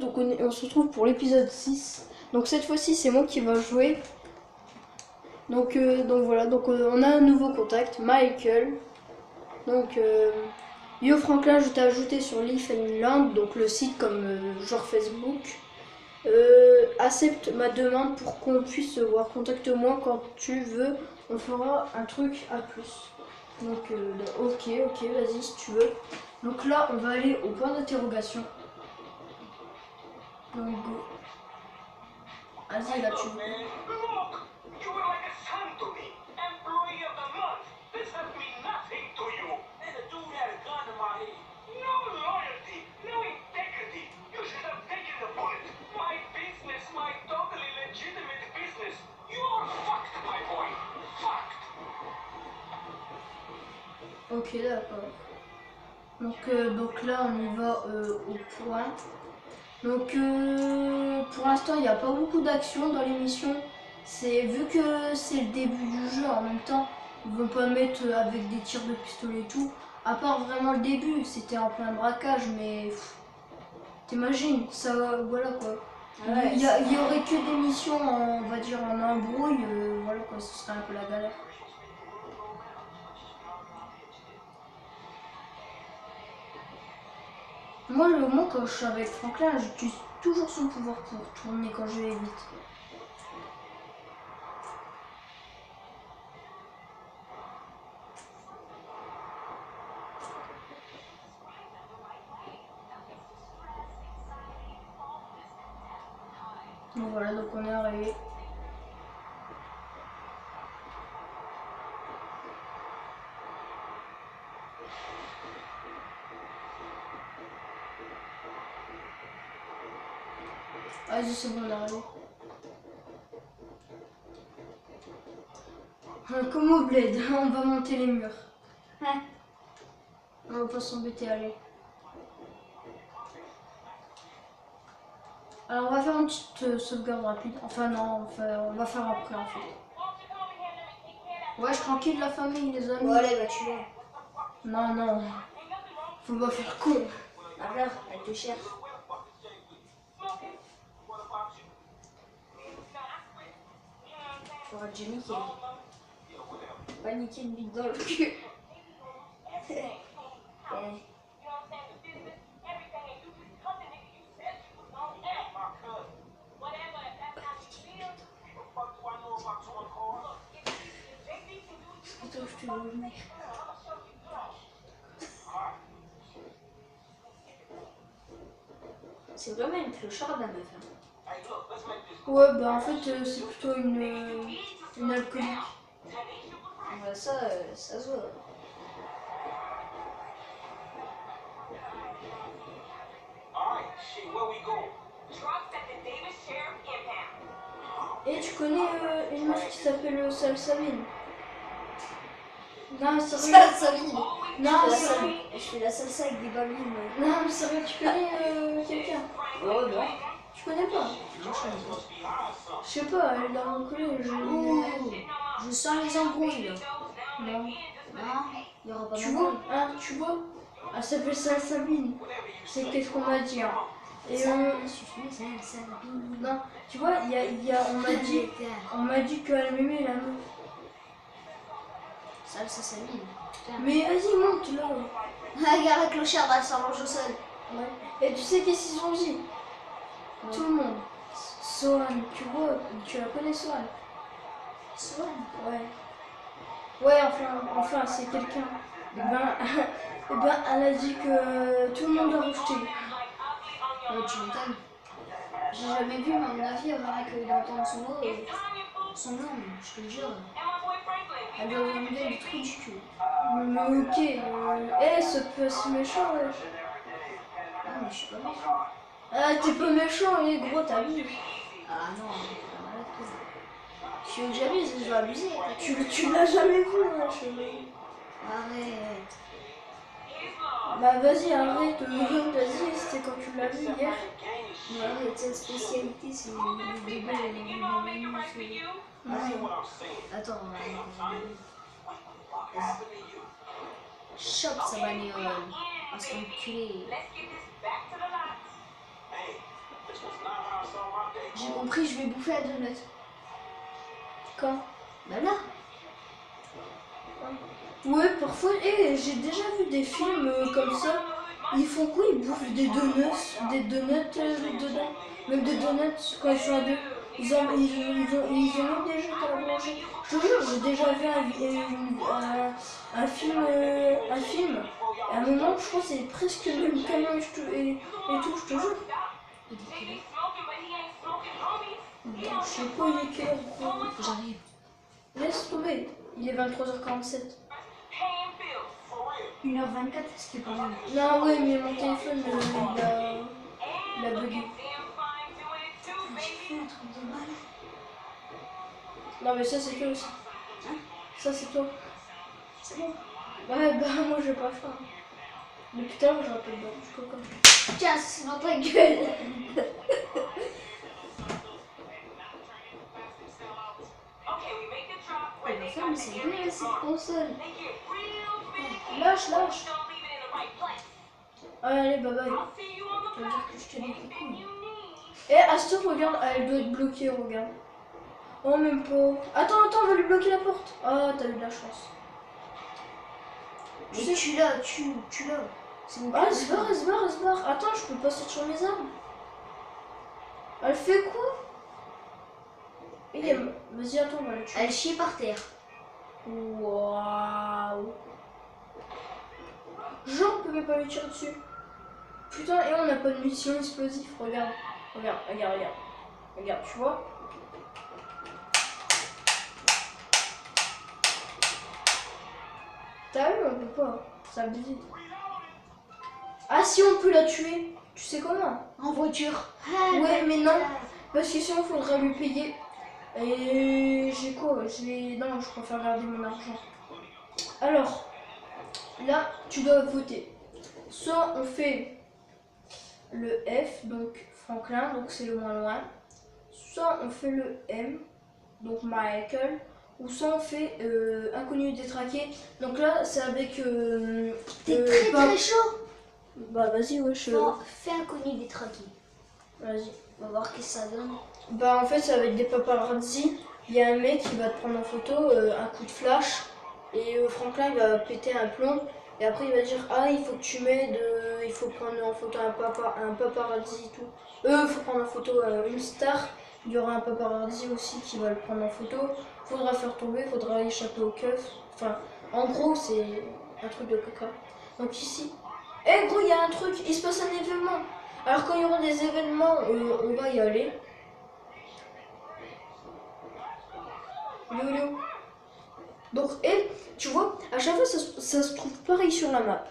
donc on se retrouve pour l'épisode 6. Donc cette fois-ci c'est moi qui va jouer. Donc voilà, on a un nouveau contact, Michael. Donc Yo Franklin, je t'ai ajouté sur Leaf Land, donc le site comme genre Facebook. Accepte ma demande pour qu'on puisse se voir. Contacte-moi quand tu veux, on fera un truc à plus. Donc ok, vas-y si tu veux. Donc là on va aller au point d'interrogation. Donc go. Vas-y là tu veux. Ok, d'accord. Donc là, on y va au point. Donc pour l'instant, il n'y a pas beaucoup d'action dans l'émission. Vu que c'est le début du jeu, en même temps, ils vont pas mettre avec des tirs de pistolet et tout. À part vraiment le début, c'était en plein braquage, mais t'imagines, ça, voilà quoi. Ouais, il y aurait que des missions, on va dire en embrouille, voilà quoi, ce serait un peu la galère. Moi, quand je suis avec Franklin, j'utilise toujours son pouvoir pour tourner quand je vais vite. Donc voilà, donc on est arrivé. Vas-y, c'est bon, on est arrivé. Comme au bled, on va monter les murs. Ouais. On va pas s'embêter, allez. Alors on va faire une petite sauvegarde rapide. Enfin non, on va faire après en fait. Ouais, je tranquille la famille, les amis. Bon, allez, bah tu l'as. Non. Faut pas faire con. Alors, elle te cherche. Faudra déjà niquer. Pas niquer une bite dans le cul. Attends, je te le remets. C'est vraiment une clocharde la meuf. Hein. Ouais, bah en fait c'est plutôt une alcoolique. Ouais, ça se voit. Et tu connais une meuf qui s'appelle Salsamine? Non, sérieux. Salsamine. Non, sérieux. Je fais la salsa avec des ballerines. Non, mais sérieux, tu connais quelqu'un? Oh non. Tu connais pas? Non, je connais pas. Je sais pas, elle est dans mon collège. Je sens les embrouilles là. Non. Non, il y aura pas Tu vois? d'embrouilles. Hein, tu vois? Elle s'appelle Salsamine. C'est qu'est-ce qu'on m'a dit. Hein. Et non, tu vois, on m'a dit qu'elle m'aimait la meuf. Salsa Sabine. Mais vas-y, monte là. Regarde la clocharde, elle s'arrange au sol. Ouais. Et tu sais qu'est-ce qu'ils ont dit? Ouais. Tout le monde. Sohan, tu vois, tu la connais Sohan? Sohan? Ouais. Ouais, enfin c'est quelqu'un. Et ben, elle a dit que tout le monde a rejeté. Ouais, tu m'étonnes. J'ai jamais vu, mais à mon avis, rien que d'entendre son nom, je te le jure. Elle doit avoir une gueule du trou du cul. Mais ok, c'est pas si méchant, ouais. Ah, mais je suis pas méchant. Ah, t'es pas méchant, il est gros, t'as vu? Ah non, t'es malade toi. Je suis que j'abuse, je dois abuser. Tu l'as jamais vu, moi, Arrête. Bah vas-y, arrête, vas-y, c'était quand tu l'as vu hier. Mais arrête, cette spécialité, c'est les bébés, les Attends, chope, ça va aller à se enculer. J'ai compris, je vais bouffer la donut. Quand? Bah là. Ouais, parfois, j'ai déjà vu des films comme ça. Ils font quoi? Ils bouffent des donuts dedans. Même des donuts quand ils sont à deux. Ils ont mis des jeux à manger. Je te jure, j'ai déjà vu un film. Et à un moment, je crois que c'est presque le même camion et tout, je te jure. Il est quelle heure? Je sais pas, il est quelle heure, gros. J'arrive. Laisse tomber, il est 23h47. 1h24, ce qui est pas mal. Non, ouais, mais mon téléphone, il a bugué. J'ai fait un truc de mal. Non, mais ça, c'est toi aussi. Hein? Ça, c'est toi. C'est bon. Ouais, bah, moi, j'ai pas faim. Depuis tout à l'heure, j'aurais pas de du coca. Tiens, c'est dans ta gueule. Elle va faire, mais c'est bien cette console. Lâche. Allez, bye bye. Ça veut dire que je te dis coucou. Eh, Astor, regarde, elle doit être bloquée, regarde. Oh, même pas. Attends, on va lui bloquer la porte. Ah, t'as eu de la chance. Mais tu l'as, tu l'as. Ah, elle se barre. Attends, je peux pas sortir mes armes. Elle fait quoi? Vas-y, attends, on va la tuer. Elle chie par terre. Waouh. Genre, on peut même pas lui tirer dessus. Putain, et on n'a pas de munitions explosives. Regarde, tu vois? T'as vu, on peut pas. Ça abusé. Ah, si, on peut la tuer. Tu sais comment? En voiture. Ouais, mais non. Parce que sinon, il faudra lui payer. Et j'ai quoi? Non, je préfère garder mon argent. Alors, là, tu dois voter. Soit on fait le F, donc Franklin, donc c'est le moins loin. Soit on fait le M, donc Michael. Ou soit on fait Inconnu détraqué. Donc là, c'est avec... T'es très chaud. Bah vas-y, ouais, je... Fais Inconnu détraqué. Vas-y. On va voir ce que ça donne. Bah en fait, ça va être des paparazzi. Il y a un mec qui va te prendre en photo, un coup de flash. Et Franklin, il va péter un plomb. Et après, il va dire, ah, il faut que tu m'aides, il faut prendre en photo un paparazzi et tout. Il faut prendre en photo une star. Il y aura un paparazzi aussi qui va le prendre en photo. Faudra faire tomber, faudra échapper au keuf. Enfin, en gros, c'est un truc de coca. Donc ici. Eh gros, il y a un truc, il se passe un événement. Alors quand il y aura des événements, on va y aller. Yo. Donc, tu vois, à chaque fois, ça se trouve pareil sur la map.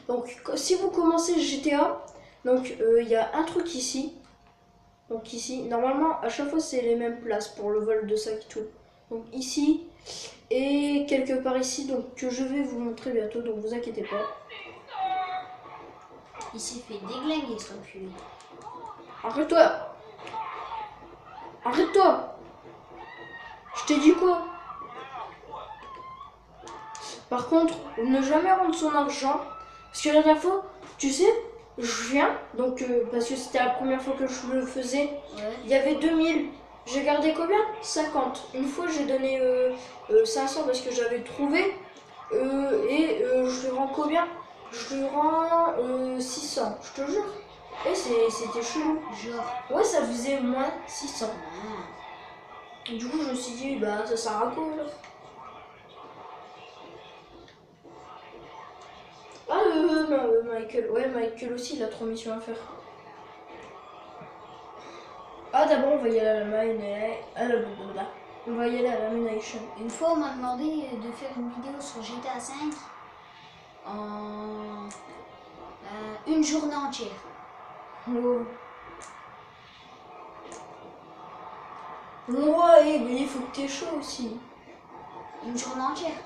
Donc, si vous commencez GTA, donc il y a un truc ici. Donc ici, normalement, à chaque fois, c'est les mêmes places pour le vol de sac et tout. Donc ici, et quelque part ici, donc que je vais vous montrer bientôt, donc vous inquiétez pas. Il s'est fait déglinguer, son enculé. Arrête-toi. Je t'ai dit quoi? Par contre, ne jamais rendre son argent. Parce que la dernière fois, tu sais, je viens, donc parce que c'était la première fois que je le faisais, il y avait 2000. J'ai gardé combien? 50. Une fois, j'ai donné 500 parce que j'avais trouvé. Je lui rends combien? Je lui rends 600, je te jure. Et c'était chelou. Genre. Ouais, ça faisait moins 600. Du coup, je me suis dit, bah ça sert à quoi là? Ah, Michael. Ouais, Michael aussi, il a 3 missions à faire. Ah, d'abord, on va y aller à la On va y aller à la Nation. Une fois, on m'a demandé de faire une vidéo sur GTA V en une journée entière. Oh. Ouais, mais il faut que t'aies chaud aussi. Une journée entière.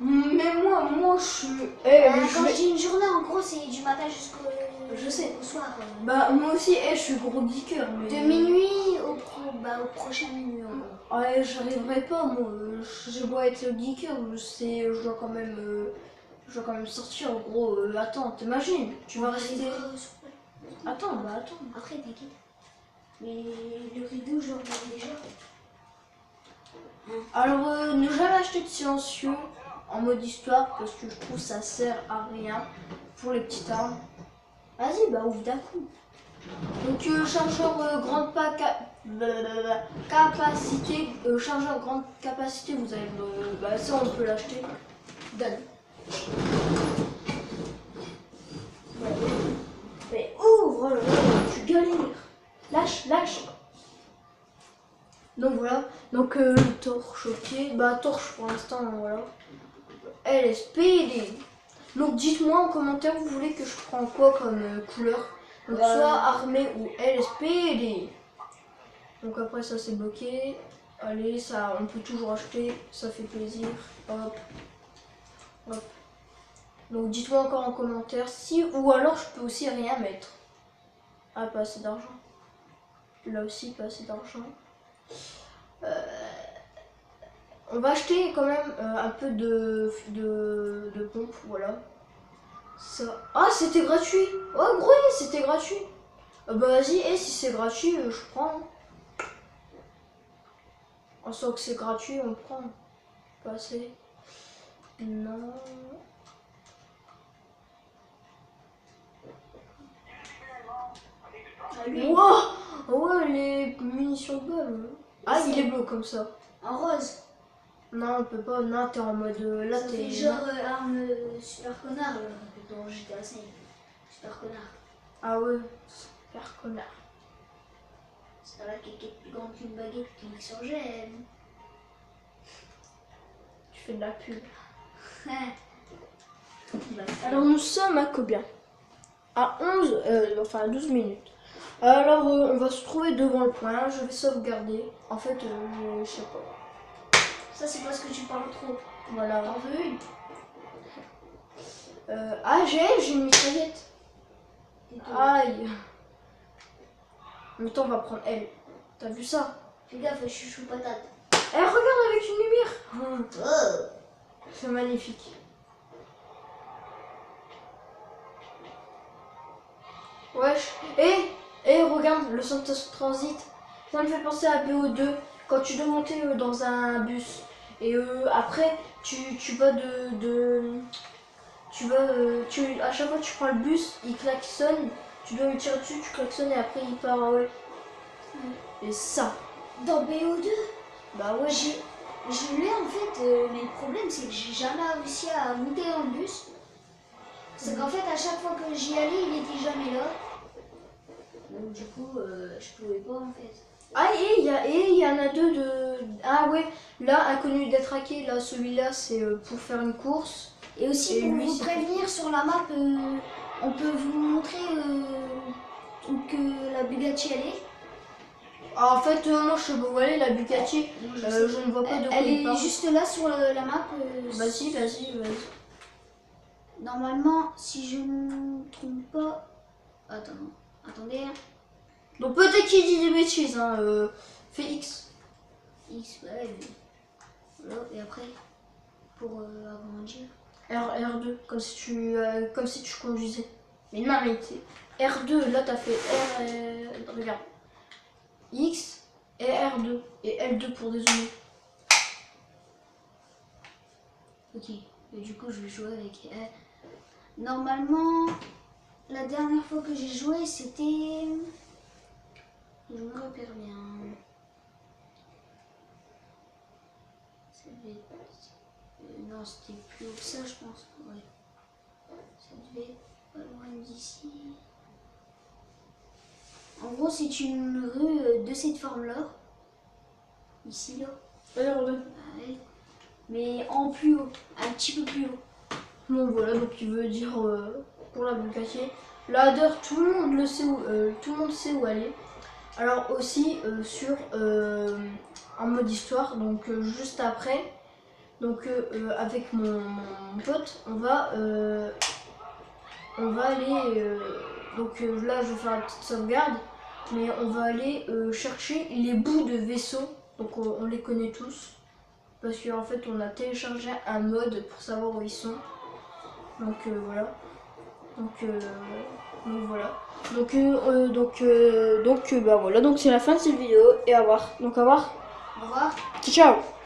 Mais moi, je suis... Quand je dis une journée, en gros, c'est du matin jusqu'au soir. Bah, moi aussi, je suis gros geeker. Mais... De minuit au prochain minuit, en gros. Ouais, j'arriverai pas, moi. J'ai beau être le geeker, je dois quand même sortir, en gros. Attends, t'imagines, tu vas rester... Attends. Après, t'inquiète. Mais le rideau, je le regarde déjà. Alors, ne jamais acheter de silencieux en mode histoire parce que je trouve ça sert à rien pour les petites armes. Vas-y, bah ouvre d'un coup. Donc, chargeur capacité, chargeur grande capacité, vous avez, bah ça on peut l'acheter. Donne. Ouais. Mais ouvre, tu galères. Lâche, lâche. Donc voilà, donc torche, ok, bah torche pour l'instant, voilà. LSPD. Donc dites-moi en commentaire, vous voulez que je prends quoi comme couleur. Donc soit armée ou LSPD. Donc après ça c'est bloqué. Allez, ça on peut toujours acheter, ça fait plaisir. Hop. Hop. Donc dites-moi encore en commentaire si, ou alors je peux aussi rien mettre. Ah, pas assez d'argent. Là aussi pas assez d'argent. On va acheter quand même un peu de pompe, voilà. Ça. Ah, c'était gratuit. Oh, gros, c'était gratuit. Bah vas-y, et si c'est gratuit, je prends. On sent que c'est gratuit, on prend. Pas assez. Non. Wow. Ouais, les munitions de balles. Ah, il est bleu comme ça. En rose. Non, on peut pas. Non, t'es en mode. Là, Ça t'es. fait genre arme super connard là, dans GTA 5. Super connard. Ah ouais, super connard. C'est là qui est plus grande qu'une baguette qui m'exorgène. Tu fais de la pub. Bah, Alors nous sommes à combien? À 11, enfin à 12 minutes. Alors on va se trouver devant le point, je vais sauvegarder. En fait, je sais pas. ça c'est parce que tu parles trop. Voilà. T'en veux une? Ah j'ai une mitraillette. Aïe. En même temps on va prendre elle. T'as vu ça? Fais gaffe, je suis chou patate. Eh regarde avec une lumière. Oh. C'est magnifique. Wesh. Et regarde, le centre transit. Ça me fait penser à BO2. Quand tu dois monter dans un bus. Et après, tu vas à chaque fois que tu prends le bus, il klaxonne. Tu dois lui tirer dessus, tu klaxonnes et après il part. Ouais. Et ça. Dans BO2, Bah ouais. je l'ai en fait, mais le problème c'est que j'ai jamais réussi à monter dans le bus. C'est qu'en fait, à chaque fois que j'y allais, il était jamais là. Donc du coup, je pouvais pas en fait. Ah et il y en a deux de... Ah ouais, là, inconnu d'être hacké, là, celui-là, c'est pour faire une course. Et aussi Et pour lui, vous c'est prévenir sur la map, on peut vous montrer que la Bugatti elle est. Ah, en fait, moi, je sais pas où elle est, la Bugatti. Je ne vois pas de quoi Elle il est parle. juste là sur la map. Vas-y. Normalement, si je ne me trompe pas... Attendez. Donc peut-être qu'il dit des bêtises, hein. Fais X. X, ouais, mais... Voilà, et après, pour agrandir... R2, comme si tu conduisais. Mais non, mais R2, là, t'as fait R... regarde. X et R2. Et L2 pour dézoomer. Ok, et du coup, je vais jouer avec... Normalement, la dernière fois que j'ai joué, c'était... Je me repère bien. Ça devait être... non, c'était plus haut que ça, je pense. Ouais. Ça devait être pas loin d'ici. En gros, c'est une rue de cette forme-là. Ici, là. R2. Ouais. Mais en plus haut, un petit peu plus haut. Donc voilà, donc il veut dire pour la Bugatti. La Hadder, tout le monde le sait tout le monde sait où elle est. Alors aussi sur en mode histoire, donc juste après, donc avec mon pote, on va aller donc là je vais faire la petite sauvegarde, mais on va aller chercher les bouts de vaisseau. Donc on les connaît tous parce qu'en fait on a téléchargé un mode pour savoir où ils sont. Donc voilà. Donc Donc voilà. Donc bah voilà, donc c'est la fin de cette vidéo et au revoir. Donc au revoir. Au revoir. Ciao ciao.